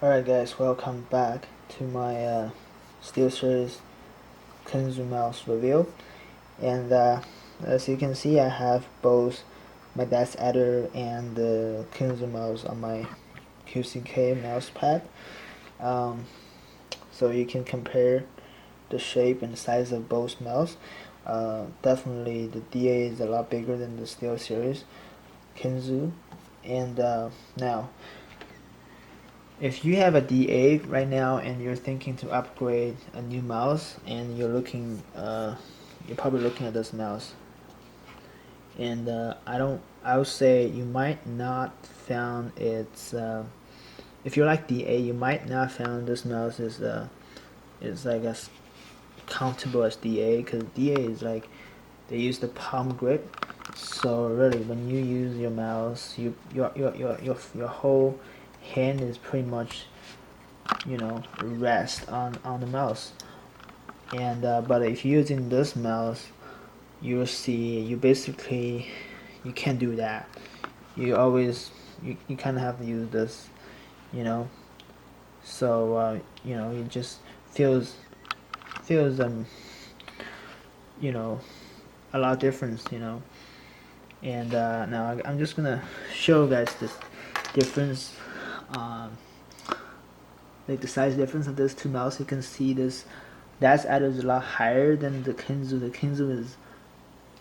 Alright guys, welcome back to my SteelSeries Kinzu mouse review. And as you can see, I have both my DeathAdder and the Kinzu mouse on my QCK mouse pad. So you can compare the shape and size of both mouse. Definitely the DA is a lot bigger than the SteelSeries Kinzu. And now, if you have a DA right now and you're thinking to upgrade a new mouse and you're probably looking at this mouse, and I would say you might not found it's if you like DA, you might not found this mouse is like as comfortable as DA, because DA is like they use the palm grip. So really, when you use your mouse, your whole hand is pretty much, rest on the mouse. And but if you're using this mouse, you'll see you can't do that. You kind of have to use this, you know. So it just feels you know a lot different, And now I'm just gonna show you guys this difference, like the size difference of these two mouse. You can see DeathAdder is a lot higher than the Kinzu. The Kinzu is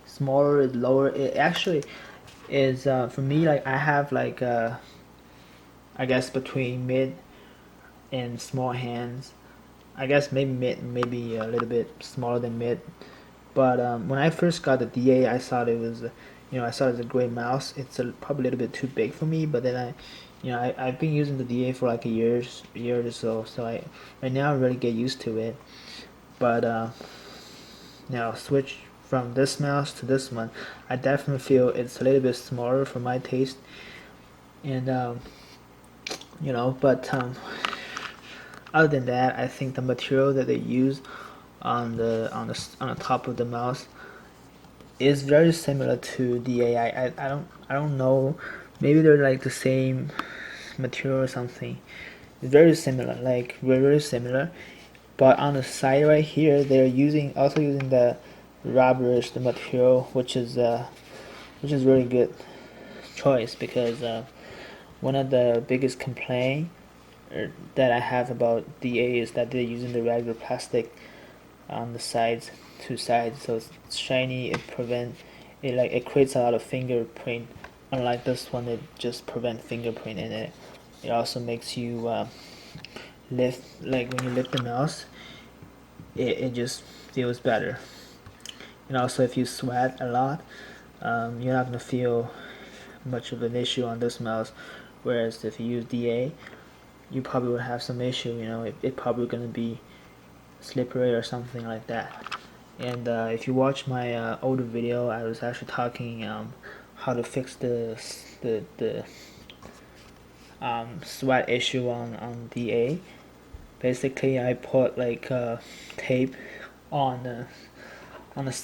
smaller, is lower. It actually is for me, like I have like I guess between mid and small hands. I guess maybe mid, maybe a little bit smaller than mid. But when I first got the DA, I thought it was, I thought it was a great mouse. It's probably a little bit too big for me. But then I've been using the DA for like a year or so. So right now I really get used to it. But now switch from this mouse to this one, I definitely feel it's a little bit smaller for my taste. And but other than that, I think the material that they use on the top of the mouse is very similar to DA. I don't know, maybe they're like the same material or something. It's very similar, like very similar. But on the side right here, they're also using the rubberish, the material, which is really good choice, because one of the biggest complaint that I have about DA is that they're using the regular plastic on the sides, two sides, so it's shiny. It creates a lot of fingerprint. Unlike this one, it just prevent fingerprint, and it also makes you lift, like when you lift the mouse, it just feels better. And also, if you sweat a lot, you're not gonna feel much of an issue on this mouse. Whereas if you use DA, you probably would have some issue. It probably gonna be slippery or something like that. And if you watch my older video, I was actually talking how to fix the sweat issue on DA. Basically, I put like tape on the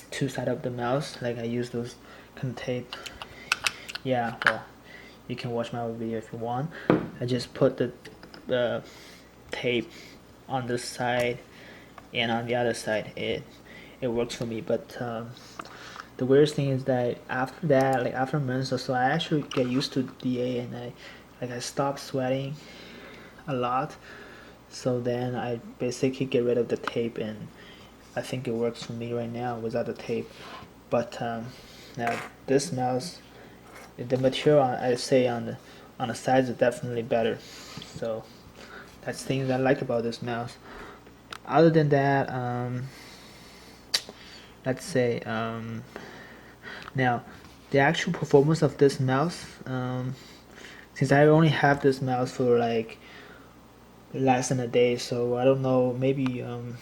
two side of the mouse. Like I use those kind of tape. Yeah, well, you can watch my old video if you want. I just put the tape on this side and on the other side. It works for me. But the weirdest thing is that after that, like after months or so, I actually get used to DA, and I stopped sweating a lot. So then I basically get rid of the tape, and I think it works for me right now without the tape. But now this mouse, the material I say on the sides is definitely better. So that's things I like about this mouse. Other than that, let's say now the actual performance of this mouse, since I only have this mouse for like less than a day, so I don't know, maybe I'm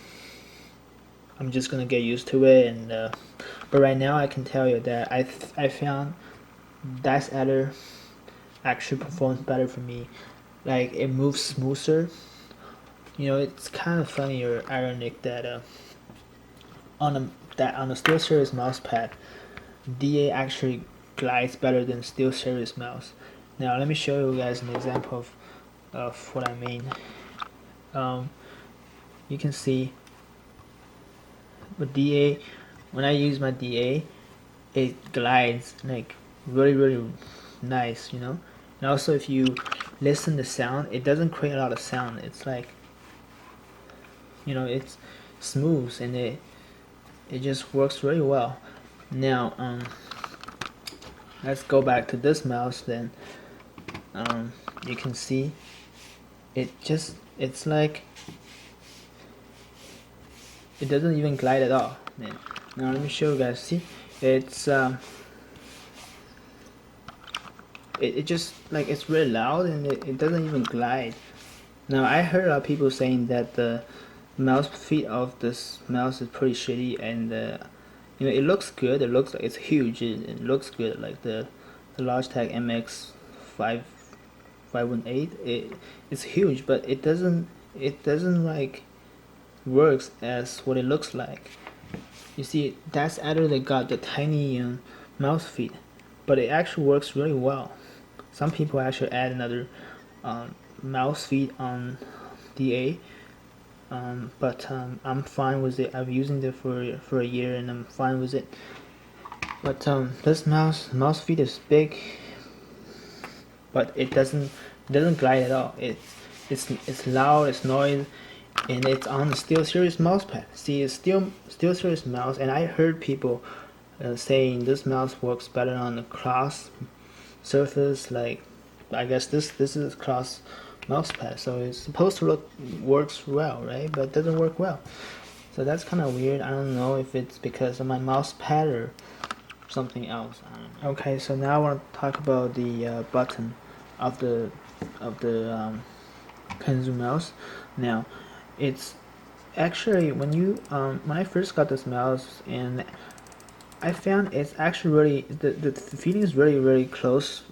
just gonna get used to it. And but right now I can tell you that I found DeathAdder actually performs better for me. Like it moves smoother. It's kind of funny or ironic that on the SteelSeries mouse pad, DA actually glides better than SteelSeries mouse. Now let me show you guys an example of of what I mean. You can see with DA, when I use my DA, it glides like really nice, you know. And also, if you listen to sound, it doesn't create a lot of sound. It's like, you know, it's smooth and it just works really well. Now, let's go back to this mouse. Then, you can see it's like it doesn't even glide at all. Man. Now let me show you guys. See, it's it just like it's really loud and it doesn't even glide. Now I heard a lot of people saying that the mouse feet of this mouse is pretty shitty, and you know, it looks good. It looks like it's huge. It looks good. Like the Logitech MX 518. It's huge, but it doesn't like works as what it looks like. You see, that's either they got the tiny mouse feet, but it actually works really well. Some people actually add another mouse feet on DA, but I'm fine with it. I've been using it for a year and I'm fine with it. But this mouse feet is big, but it doesn't glide at all. It's loud, it's noise, and it's on the SteelSeries mouse pad. See, it's SteelSeries mouse, and I heard people saying this mouse works better on the cross surface. Like, I guess this is cross mouse pad, so it's supposed to works well, right? But it doesn't work well. So that's kind of weird. I don't know if it's because of my mouse pad or something else. I don't know. Okay, so now I want to talk about the button of the Kinzu mouse. Now, it's actually when I first got this mouse, and I found it's actually really the feeling is really close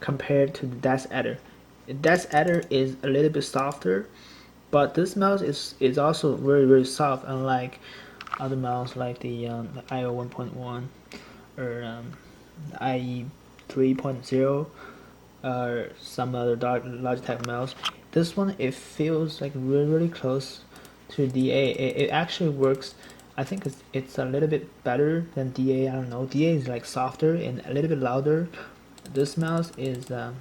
compared to the DeathAdder. DeathAdder is a little bit softer, but this mouse is also very soft, unlike other mouse like the IO 1.1 or the IE 3.0 or some other Logitech mouse. This one, it feels like really close to DA. It actually works. I think it's a little bit better than DA. I don't know. DA is like softer and a little bit louder. This mouse is a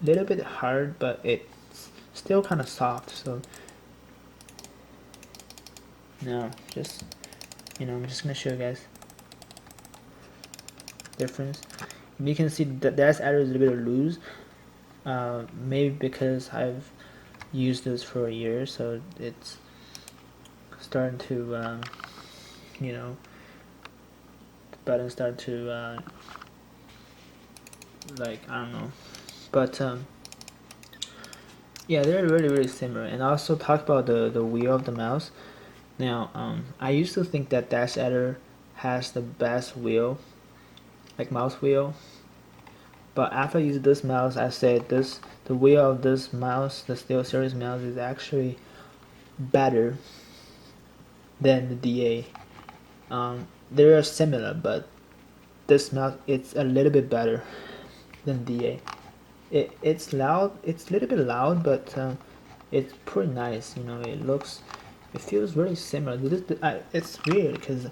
little bit hard, but it's still kind of soft. So now, just I'm just gonna show you guys difference. You can see that DeathAdder is a little bit loose. Maybe because I've used this for a year, so it's starting to, the buttons start to, like, I don't know. But, yeah, they're really similar. And I also talk about the wheel of the mouse. Now, I used to think that DeathAdder has the best wheel, like mouse wheel. But after I used this mouse, I said the wheel of this mouse, the SteelSeries mouse, is actually better than the DA. They are similar, but this mouse it's a little bit better than DA. It's loud. It's a little bit loud, but it's pretty nice. You know, it feels really similar. It's weird because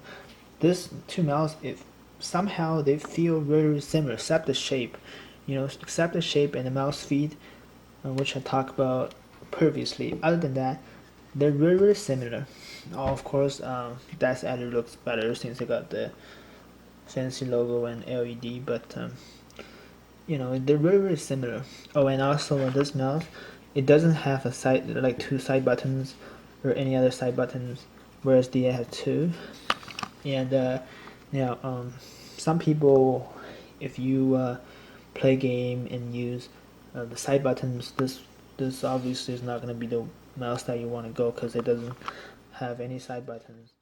this two mouse, if somehow they feel very similar, except the shape. Except the shape and the mouse feet, which I talked about previously. Other than that, they're really similar. Of course, DeathAdder looks better since it got the fancy logo and LED, but they're really similar. Oh, and also on this mouse, it doesn't have a side like two side buttons or any other side buttons, whereas DA has two. And some people, if you play game and use the side buttons, this obviously is not going to be the mouse that you want to go because it doesn't have any side buttons.